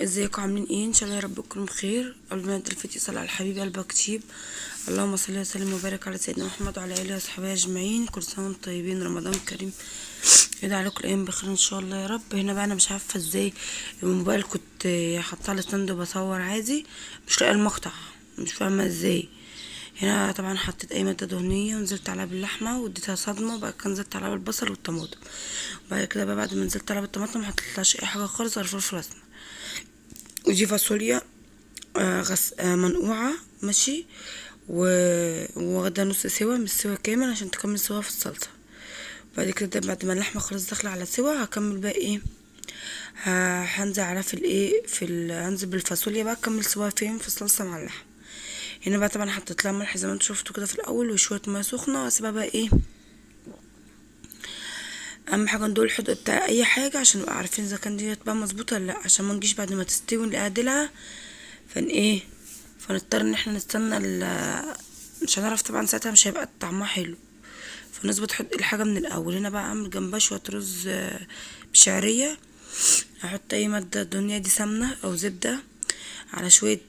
ازيكم عاملين ايه؟ ان شاء الله يا رب تكونوا بخير. قبل ما نبدا الفيديو صلى على الحبيب قلبك تجيب. اللهم صل وسلم وبارك على سيدنا محمد وعلى اله وصحبه اجمعين. كل سنه وانتم طيبين، رمضان كريم يدعي عليكم الايام بخير ان شاء الله يا رب. هنا بقى انا مش عارفه ازاي الموبايل كنت حاطاه على ستاند وبصور عادي، مش لاقيه المقطع، مش فاهمه ازاي. هنا طبعا حطيت اي ماده دهنيه ونزلت عليها باللحمه واديتها صدمه، وبعد كده نزلت عليها بالبصل والطماطم. وبعد كده بقى بعد ما نزلت عليها بالطماطم محطيتلهاش اي حاجه خالص غير فلفل اسمر. ودي فاصوليا منقوعة ماشي، واخدة نص سوا مش سوا كامل عشان تكمل سوا في الصلصة. بعد كده بعد ما اللحمة خلاص داخلة على سوا هكمل بقى ايه، هنزل عليها في الايه هنزل بالفاصوليا بقى اكمل سوا فين في الصلصة مع اللحمة. هنا بقى طبعا حطيت لها ملح زي ما انتوا شفتوا كده في الاول وشوية مية سخنة، واسيبها بقى ايه. اهم حاجه ندوق الحدق بتاع اي حاجه عشان نبقى عارفين اذا كان ديت بقى مظبوطه ولا لا، عشان ما نجيش بعد ما تستوي نلاقيها دلعه فنضطر ان احنا نستنى مش هنعرف طبعا ساعتها، مش هيبقى طعمها حلو. فنظبط الحاجه من الاول. هنا بقى اعمل جنبها شويه رز بشعريه. احط اي ماده دنيا دي سمنه او زبده على شويه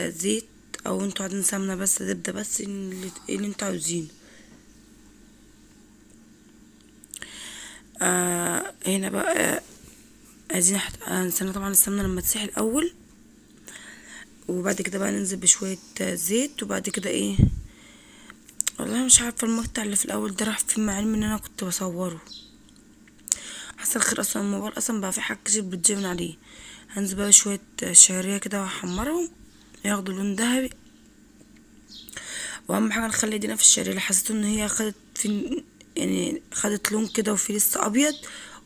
زيت، او انتوا عايزين سمنه بس زبده بس اللي انتوا عاوزينه. هنا بقى عايزين نستنى طبعا السمنه لما تسيح الاول، وبعد كده بقى ننزل بشويه زيت. وبعد كده ايه، والله مش عارفه المقطع اللي في الاول ده راح فين، مع علم ان انا كنت بصوره. حصل خير، اصلا الموبايل اصلا بقى في حاجه كتير بتجيبن عليه. هنزل بقى شويه شعريه كده واحمرهم ياخدوا لون ذهبي. واهم حاجه نخلي ايدينا في الشعريه، اللي حسيت ان هي خدت في يعني خدت لون كده وفي لسه ابيض،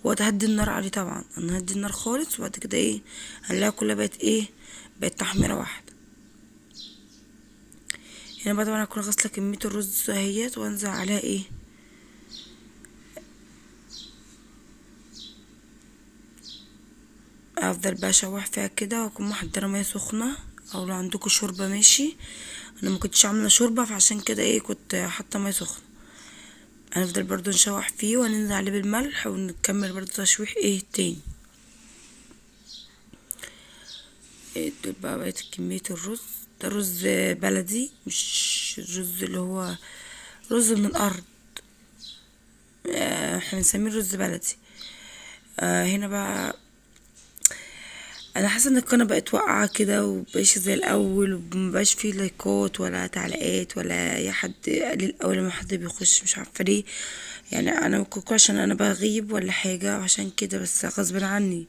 وهتهدي النار عليه. طبعا هنهدي النار خالص، وبعد كده ايه هنلاقيها كلها بقت ايه، بقت تحميره واحده. هنا بقى طبعا هكون غاسله كميه الرز اهيت، وانزل عليها ايه، افضل بقى اشوح فيها كده، واكون محضره ميه سخنه، او لو عندكم شوربه ماشي. انا ما كنتش عامله شوربه، فعشان كده ايه كنت حاطه ميه سخنه. هنفضل برضو نشوح فيه وننزل عليه بالملح، ونكمل برضو تشويح ايه تاني. دول بقى بقيت كمية الرز. ده رز بلدي، مش الرز اللي هو رز من الأرض، احنا بنسميه رز بلدي. هنا بقى انا حاسه ان القناه بقت واقعه كده، ومبقاش زي الاول، ومبقاش فيه لايكات ولا تعليقات ولا اي حد قليل، اول ما حد بيخش مش عارفه ليه. يعني انا ممكن عشان انا بغيب ولا حاجه عشان كده، بس غصب عني.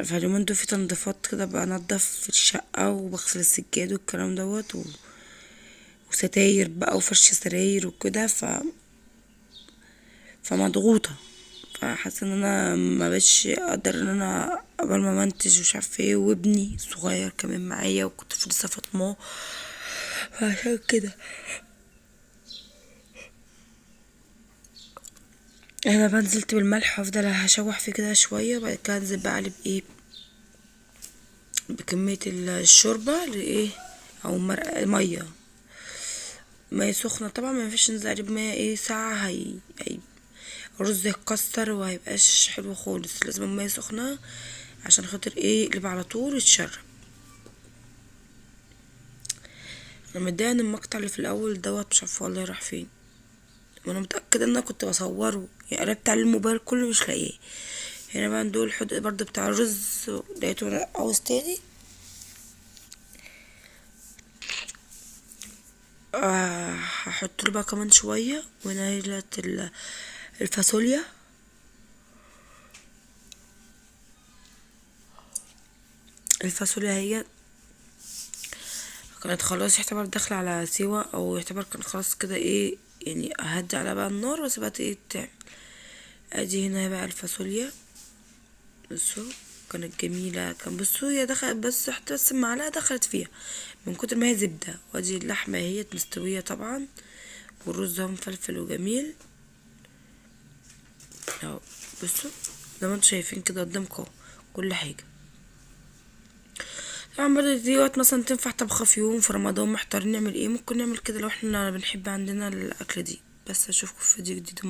فاليومين دول في تنظيفات كده، بنضف في الشقه وبغسل السجاد والكلام دوت وستاير بقى وفرش سراير وكده، فمضغوطه. فحاسه ان انا ما بقتش اقدر ان انا قبل ما منتج ومش عارفه ايه، وابني صغير كمان معايا، وكنت في لسه فاطمه، فعشان كده انا بنزلت بالملح، وافضل هشوح فيه كده شويه، وبعد كده انزل بقى عليه بايه، بكميه الشوربه لايه، او مرق ميه سخنه. طبعا ما ينفعش ننزل عليه بميه ايه ساعه، هي الرز يتكسر وهيبقاش حلو خالص. لازم الميه سخنه عشان خاطر ايه يقلب على طول ويتشرب. انا متضايقه ان المقطع اللي في الاول دوت مش عارفه والله راح فين، وانا متاكده ان انا كنت بصوره، يعني قلبت على الموبايل كله مش لاقيه. هنا بقى ندول الحدق برضو بتاع الرز، لقيته عاوز تاني. هحط له بقى كمان شويه. وهنا الفاصوليا. الفاصوليا هي كانت خلاص يعتبر داخله على سوا، او يعتبر كان خلاص كده ايه، يعني اهدي على بقى النار واسيبها ايه تعمل. ادي هنا بقى الفاصوليا، بصوا كانت جميلة. كان بصوا هي دخلت بس حتى بس المعلقة دخلت فيها من كتر ما هي زبدة. وادي اللحمة هي مستوية طبعا، والرز اهو مفلفل وجميل اهو. بصوا زي ما انتوا شايفين كده قدامكم كل حاجة. طبعا برضه دي وقت مثلا تنفع طبخة في يوم في رمضان محتارين نعمل ايه، ممكن نعمل كده لو احنا بنحب عندنا الأكلة دي. بس اشوفكم في فيديو جديد.